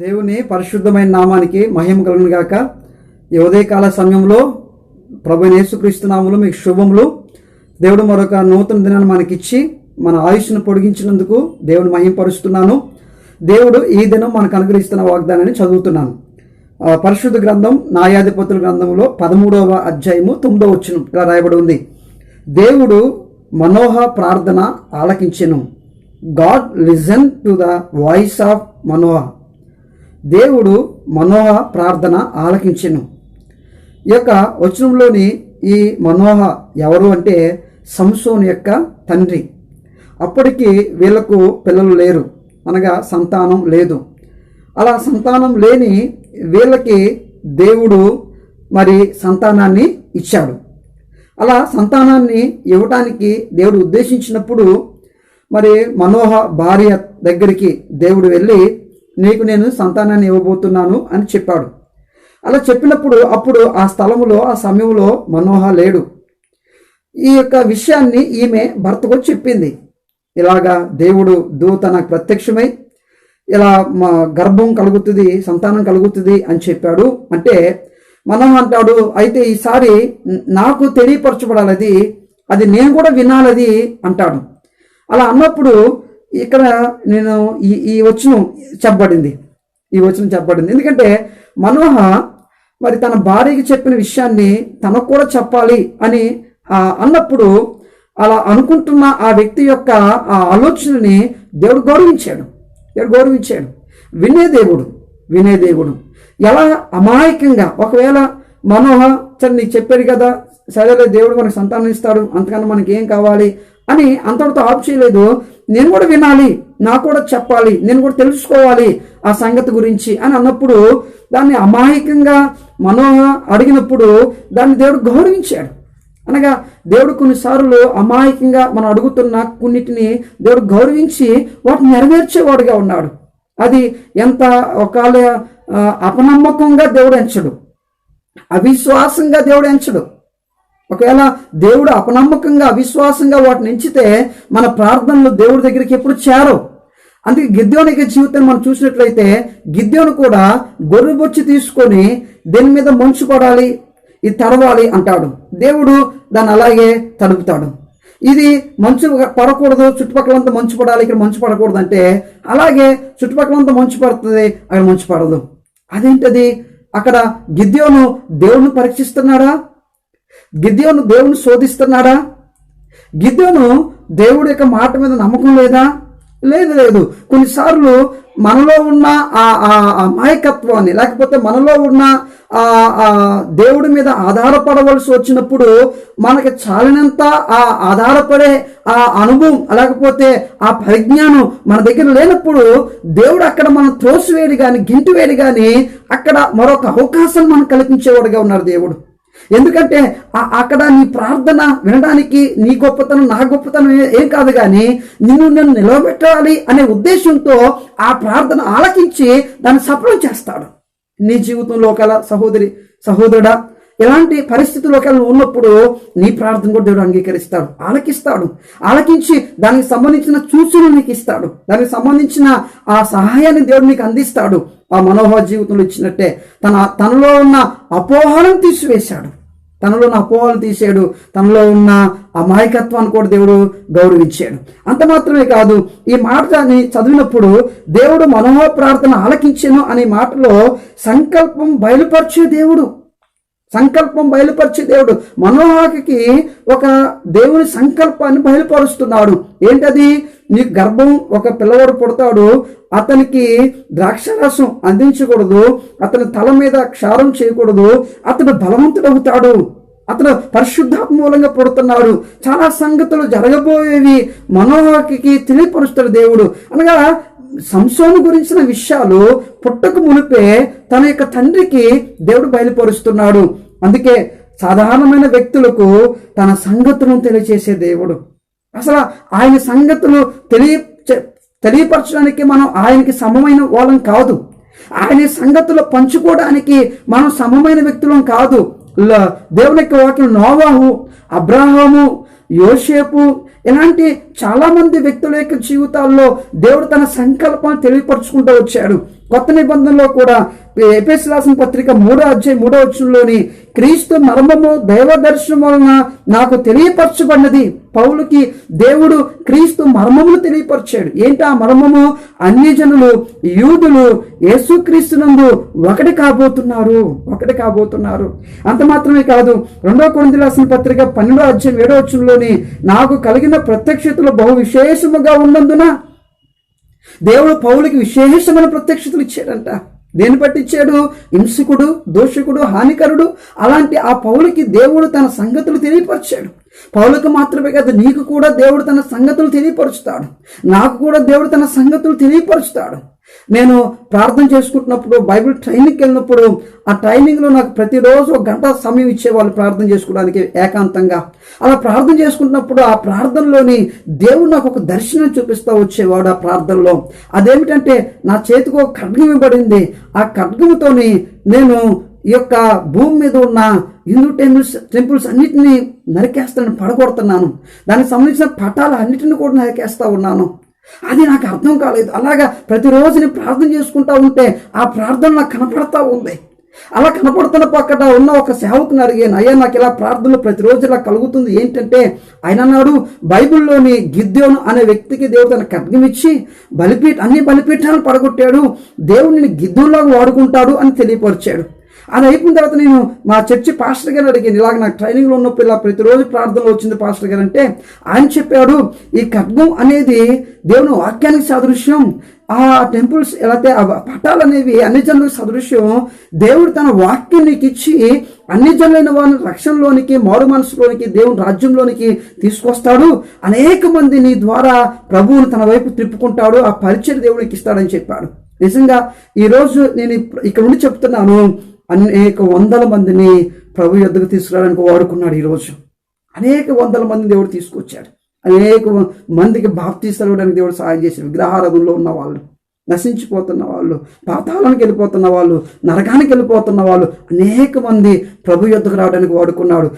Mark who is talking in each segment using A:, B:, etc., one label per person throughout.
A: దేవుని పరిశుద్ధమైన నామానికి మహిమ కలుగును గాక. ఈ ఉదయకాల సమయంలో ప్రభువైన యేసుక్రీస్తు నామములో మీకు శుభములు. దేవుడు మరొక నూతన దినాన్ని మనకిచ్చి మన ఆయుష్ను పొడిగించినందుకు దేవుని మహిమపరుస్తున్నాను. దేవుడు ఈ దినం మనకు అనుగ్రహిస్తున్న వాగ్దానాన్ని చదువుతున్నాను. పరిశుద్ధ గ్రంథం న్యాయాధిపతుల గ్రంథంలో 13వ అధ్యాయము 9వ వచనం ఇలా రాయబడి ఉంది. దేవుడు మనోహ ప్రార్థన ఆలకించెను. God listen to the voice of Manoah. దేవుడు మనోహ ప్రార్థన ఆలకించెను. ఈ యొక్క వచనంలోని ఈ మనోహ ఎవరు అంటే సంసోను యొక్క తండ్రి. అప్పటికి వీళ్లకు పిల్లలు లేరు, అనగా సంతానం లేదు. అలా సంతానం లేని వీళ్ళకి దేవుడు మరి సంతానాన్ని ఇచ్చాడు. అలా సంతానాన్ని ఇవ్వటానికి దేవుడు ఉద్దేశించినప్పుడు మరి మనోహ భార్య దగ్గరికి దేవుడు వెళ్ళి నీకు నేను సంతానాన్ని ఇవ్వబోతున్నాను అని చెప్పాడు. అలా చెప్పినప్పుడు అప్పుడు ఆ స్థలంలో ఆ సమయంలో మనోహ లేడు. ఈ యొక్క విషయాన్ని ఈమె భర్తకు చెప్పింది. ఇలాగా దేవుడు దూత నాకు ప్రత్యక్షమై ఇలా మా గర్భం కలుగుతుంది, సంతానం కలుగుతుంది అని చెప్పాడు. అంటే మనోహ అంటాడు, అయితే ఈసారి నాకు తెలియపరచబడాలి, అది నేను కూడా వినాలది అంటాడు. అలా అన్నప్పుడు ఇక్కడ నేను ఈ వచనం చెప్పబడింది. ఎందుకంటే మనోహ మరి తన భార్యకి చెప్పిన విషయాన్ని తనకు కూడా చెప్పాలి అని అన్నప్పుడు అలా అనుకుంటున్న ఆ వ్యక్తి యొక్క ఆ ఆలోచనని దేవుడు గౌరవించాడు. వినే దేవుడు ఎలా అమాయకంగా, ఒకవేళ మనోహ సరే నీకు చెప్పాడు కదా, సరేలే దేవుడు మనకు సంతానం ఇస్తాడు, అంతకన్నా మనకి ఏం కావాలి అని అంతటితో ఆపు చేయలేదు. నేను కూడా వినాలి, నాకు కూడా చెప్పాలి, నేను కూడా తెలుసుకోవాలి ఆ సంగతి గురించి అని అన్నప్పుడు దాన్ని అమాయకంగా మనోహ అడిగినప్పుడు దాన్ని దేవుడు గౌరవించాడు. అనగా దేవుడు కొన్నిసార్లు అమాయకంగా మనం అడుగుతున్న కొన్నిటిని దేవుడు గౌరవించి వాటిని నెరవేర్చేవాడుగా ఉన్నాడు. అది ఎంత ఒకవేళ అపనమ్మకంగా దేవుడు ఎంచడు, అవిశ్వాసంగా దేవుడు ఎంచడు. ఒకవేళ దేవుడు అపనమ్మకంగా అవిశ్వాసంగా వాటిని ఎంచితే మన ప్రార్థనలు దేవుడి దగ్గరికి ఎప్పుడు చేరవు. అందుకే గిద్యోని జీవితాన్ని మనం చూసినట్లయితే గిద్యోను కూడా గొర్రెబొచ్చి తీసుకొని దేని మీద మంచు పడాలి, ఇది తడవాలి అంటాడు. దేవుడు దాన్ని అలాగే తడుపుతాడు. ఇది మంచు పడకూడదు, చుట్టుపక్కలంతా మంచు పడాలి, ఇక్కడ మంచు పడకూడదు అంటే అలాగే చుట్టుపక్కలంతా మంచు పడుతుంది, అక్కడ మంచు పడదు. అదేంటది? అక్కడ గిద్యోను దేవుణ్ణి పరీక్షిస్తున్నాడా? గిద్యోను దేవుని శోధిస్తున్నాడా? గిద్యోను దేవుడి యొక్క మాట మీద నమ్మకం లేదా? లేదు. కొన్నిసార్లు మనలో ఉన్న ఆ అమాయకత్వాన్ని, లేకపోతే మనలో ఉన్న దేవుడి మీద ఆధారపడవలసి వచ్చినప్పుడు మనకి చాలినంత ఆ ఆధారపడే ఆ అనుభవం లేకపోతే ఆ పరిజ్ఞానం మన దగ్గర లేనప్పుడు దేవుడు అక్కడ మనం త్రోసివేడి కానీ గింటివేడి కానీ అక్కడ మరొక అవకాశం మనం కల్పించేవాడుగా ఉన్నాడు దేవుడు. ఎందుకంటే అక్కడ నీ ప్రార్థన వినడానికి నీ గొప్పతనం నా గొప్పతనం ఏం కాదు, కానీ నన్ను నిలబెట్టాలి అనే ఉద్దేశంతో ఆ ప్రార్థన ఆలకించి దాన్ని సఫలం చేస్తాడు. నీ జీవితంలో ఒకవేళ సహోదరుడా ఎలాంటి పరిస్థితుల్లో ఉన్నప్పుడు నీ ప్రార్థన కూడా దేవుడు అంగీకరిస్తాడు, ఆలకించి దానికి సంబంధించిన సూచనలు నీకు ఇస్తాడు, దానికి సంబంధించిన ఆ సహాయాన్ని దేవుడు నీకు అందిస్తాడు. ఆ మనోహ జీవితంలో ఇచ్చినట్టే తనలో ఉన్న అపోహలను తీసివేశాడు, తనలో ఉన్న అమాయకత్వాన్ని కూడా దేవుడు గౌరవించాడు. అంత మాత్రమే కాదు, ఈ మాటని చదివినప్పుడు దేవుడు మనోహ ప్రార్థన ఆలకించెను అనే మాటలో సంకల్పం బయలుపరిచే దేవుడు. మనోహకి ఒక దేవుని సంకల్పాన్ని బయలుపరుస్తున్నాడు. ఏంటది? నీ గర్భం ఒక పిల్లవాడు పుడతాడు, అతనికి ద్రాక్షరసం అందించకూడదు, అతని తల మీద క్షారం చేయకూడదు, అతడు బలవంతుడవుతాడు, అతను పరిశుద్ధాత్మ మూలంగా పుడుతున్నాడు, చాలా సంగతులు జరగబోయేవి మనోహకి తెలియపరుస్తాడు దేవుడు. అనగా సంసోను గురించిన విషయాలు పుట్టక మునిపే తన యొక్క తండ్రికి దేవుడు బయలుపరుస్తున్నాడు. అందుకే సాధారణమైన వ్యక్తులకు తన సంగతులను తెలియచేసే దేవుడు. అసలు ఆయన సంగతులు తెలియపరచడానికి మనం ఆయనకి సమమైన వాళ్ళం కాదు, ఆయన సంగతులు పంచుకోవడానికి మనం సమమైన వ్యక్తులం కాదు. దేవుని యొక్క వాక్యం నోవాహు, అబ్రాహాము, యోసేపు ఇలాంటి చాలా మంది వ్యక్తుల యొక్క జీవితాల్లో దేవుడు తన సంకల్పాన్ని తెలియపరుచుకుంటూ వచ్చాడు. కొత్త నిబంధనలో కూడా ఎఫెసీయులకు రాసిన పత్రిక 3:3 క్రీస్తు మర్మము దైవ దర్శనం వలన నాకు తెలియపరచబడినది. పౌలుకి దేవుడు క్రీస్తు మర్మమును తెలియపరిచాడు. ఏంటి ఆ మర్మము? అన్ని జనులు యూదులు యేసుక్రీస్తునందు ఒకటి కాబోతున్నారు. అంత మాత్రమే కాదు, 2 కొరింథీయులకు రాసిన పత్రిక 12:7 నాకు కలిగిన ప్రత్యక్షతలు బహు విశేషముగా ఉన్నందున దేవుడు పౌలుకి విశేషమైన ప్రత్యక్షతలు ఇచ్చాడంట. దేని బట్టి ఇచ్చాడు? హింసకుడు, దోషకుడు, హానికరుడు అలాంటి ఆ పౌలుకి దేవుడు తన సంగతులు తెలియపరిచాడు. పౌలుకు మాత్రమే కాదు, నీకు కూడా దేవుడు తన సంగతులు తెలియపరుస్తాడు. నాకు కూడా దేవుడు తన సంగతులు తెలియపరుస్తాడు. నేను ప్రార్థన చేసుకుంటున్నప్పుడు, బైబిల్ ట్రైనింగ్కి వెళ్ళినప్పుడు, ఆ ట్రైనింగ్లో నాకు ప్రతిరోజు 1 గంట సమయం ఇచ్చేవాళ్ళు ప్రార్థన చేసుకోవడానికి ఏకాంతంగా. అలా ప్రార్థన చేసుకుంటున్నప్పుడు ఆ ప్రార్థనలోని దేవుడు నాకు ఒక దర్శనం చూపిస్తూ వచ్చేవాడు. ఆ ప్రార్థనలో అదేమిటంటే, నా చేతికి ఒక ఖడ్గం ఇవ్వబడింది. ఆ ఖడ్గముతోని నేను ఈ యొక్క భూమి మీద ఉన్న హిందూ టెంపుల్స్ అన్నిటినీ నరికేస్తాను, పడగొడుతున్నాను. దానికి సంబంధించిన పటాలు అన్నిటిని కూడా నరికేస్తా ఉన్నాను. అది నాకు అర్థం కాలేదు. అలాగా ప్రతిరోజు నేను ప్రార్థన చేసుకుంటా ఉంటే ఆ ప్రార్థన నాకు కనపడతా ఉంది. అలా కనపడుతున్న పక్కన ఉన్న ఒక సేవకుని అడిగాను, అయ్యా నాకు ఇలా ప్రార్థనలు ప్రతిరోజు ఇలా కలుగుతుంది ఏంటంటే, ఆయన అన్నాడు, బైబిల్లోని గిద్యోను అనే వ్యక్తికి దేవుడు తన ఖడ్గం ఇచ్చి అన్ని బలిపీఠాలను పడగొట్టాడు, దేవుడిని గిద్యోనులాగా వాడుకుంటాడు అని తెలియపరిచాడు. అది అయిపోయిన తర్వాత నేను మా చర్చి పాస్టర్ గారిని అడిగాను, ఇలాగ నాకు ట్రైనింగ్లో ఉన్నప్పుడు ఇలా ప్రతిరోజు ప్రార్థనలో వచ్చింది పాస్టర్ గారు అంటే, ఆయన చెప్పాడు, ఈ ఖడ్గం అనేది దేవుని వాక్యానికి సాదృశ్యం. ఆ టెంపుల్స్ ఎలా ఆ పటాలు అనేవి అన్ని జనులకు సదృశ్యం. దేవుడు తన వాక్యం నీకు ఇచ్చి అన్ని జనులైన వారిని రక్షణలోనికి, మారు మనసులోనికి, దేవుని రాజ్యంలోనికి తీసుకొస్తాడు. అనేక మంది నీ ద్వారా ప్రభువును తన వైపు తిప్పుకుంటాడు. ఆ పరిచయం దేవునికి ఇస్తాడని చెప్పాడు. నిజంగా ఈరోజు నేను ఇక్కడ ఉండి చెప్తున్నాను, అనేక వందల మందిని ప్రభు యొద్దకు తీసుకురావడానికి వాడుకున్నాడు. ఈరోజు అనేక వందల మందిని దేవుడు తీసుకొచ్చాడు. అనేక మందికి బాప్తీసాలు ఇవ్వడానికి దేవుడు సహాయం చేశాడు. విగ్రహారాధనలో ఉన్న వాళ్ళు, నశించిపోతున్న వాళ్ళు, పాతాళానికి వెళ్ళిపోతున్న వాళ్ళు, నరకానికి వెళ్ళిపోతున్న వాళ్ళు అనేక మంది ప్రభు యొద్దకు రావడానికి వాడుకున్నాడు.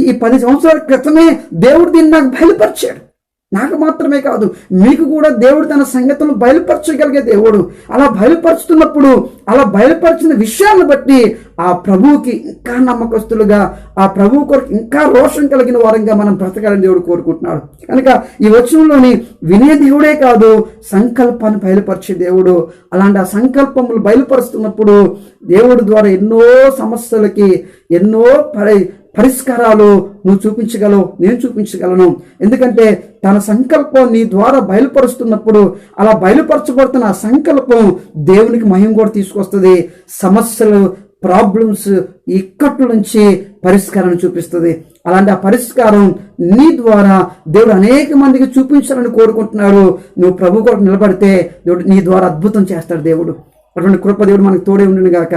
A: ఈ 10 సంవత్సరాల క్రితమే దేవుడు దీన్ని నాకు బయలుపరిచాడు. నాకు మాత్రమే కాదు, మీకు కూడా దేవుడు తన సంగతులను బయలుపరచగలిగే దేవుడు. అలా బయలుపరుచుతున్నప్పుడు, అలా బయలుపరిచిన విషయాలను బట్టి ఆ ప్రభువుకి ఇంకా నమ్మకస్తులుగా, ఆ ప్రభువు కొరకు ఇంకా రోషం కలిగిన వారంగా మనం బ్రతకాలని దేవుడు కోరుకుంటున్నాడు. కనుక ఈ వచనంలోని వినే దేవుడే కాదు, సంకల్పాన్ని బయలుపరిచే దేవుడు. అలాంటి ఆ సంకల్పములు బయలుపరుస్తున్నప్పుడు దేవుడి ద్వారా ఎన్నో సమస్యలకి ఎన్నో పరిష్కారాలు నువ్వు చూపించగలవు, నేను చూపించగలను. ఎందుకంటే తన సంకల్పం నీ ద్వారా బయలుపరుస్తున్నప్పుడు, అలా బయలుపరచబడుతున్న ఆ సంకల్పం దేవునికి మహిమ కూడా తీసుకొస్తుంది. సమస్యలు, ప్రాబ్లమ్స్, ఇక్కట్ల నుంచి పరిష్కారాన్ని చూపిస్తుంది. అలాంటి ఆ పరిష్కారం నీ ద్వారా దేవుడు అనేక మందికి చూపించాలని కోరుకుంటున్నాడు. నువ్వు ప్రభు కొరకు నిలబడితే దేవుడు నీ ద్వారా అద్భుతం చేస్తాడు. దేవుడు అటువంటి కృప దేవుడు మనకు తోడే ఉండును గాక.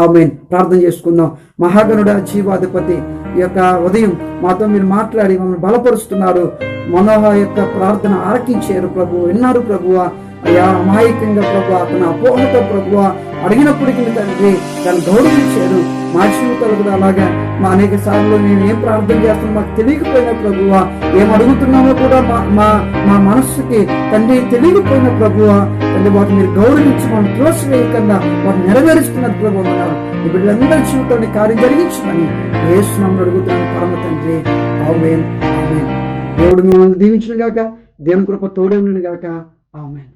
A: ఆమేన్. ప్రార్థన చేసుకుందాం. మహాగణుడా, జీవాధిపతి, ఈ యొక్క ఉదయం మాతో మీరు మాట్లాడి మమ్మల్ని బలపరుస్తున్నారు. మనోహ యొక్క ప్రార్థన ఆలకించారు ప్రభు, విన్నారు ప్రభువ. అయ్యా, అమాయకంగా ప్రభు, అతను అపోహతో ప్రభువ అడిగినప్పటికీ తండ్రి దాన్ని గౌరవించారు. మా జీవితాలు కూడా అలాగా మా అనేక సార్లు మేము ఏం ప్రార్థన చేస్తున్నాం మాకు తెలియకపోయినా ప్రభువ, ఏం అడుగుతున్నామో కూడా మా మనస్సుకి తండ్రి తెలియకపోయిన ప్రభువ, తండ్రి వాటిని మీరు గౌరవించి మనం త్రోసివేయకుండా వాటిని నెరవేరుస్తున్నది ప్రభు అన్నారు. ఈ బిడ్డలందరి జీవితాన్ని కార్యం జరిగించమని యేసు నామములో అడుగుతున్నాను పరమ తండ్రి. ఆమేన్, ఆమేన్. దేవుడు మిమ్మల్ని దీవించును గాక. దేవుని కృప తోడే ఉండును గాక. ఆమేన్.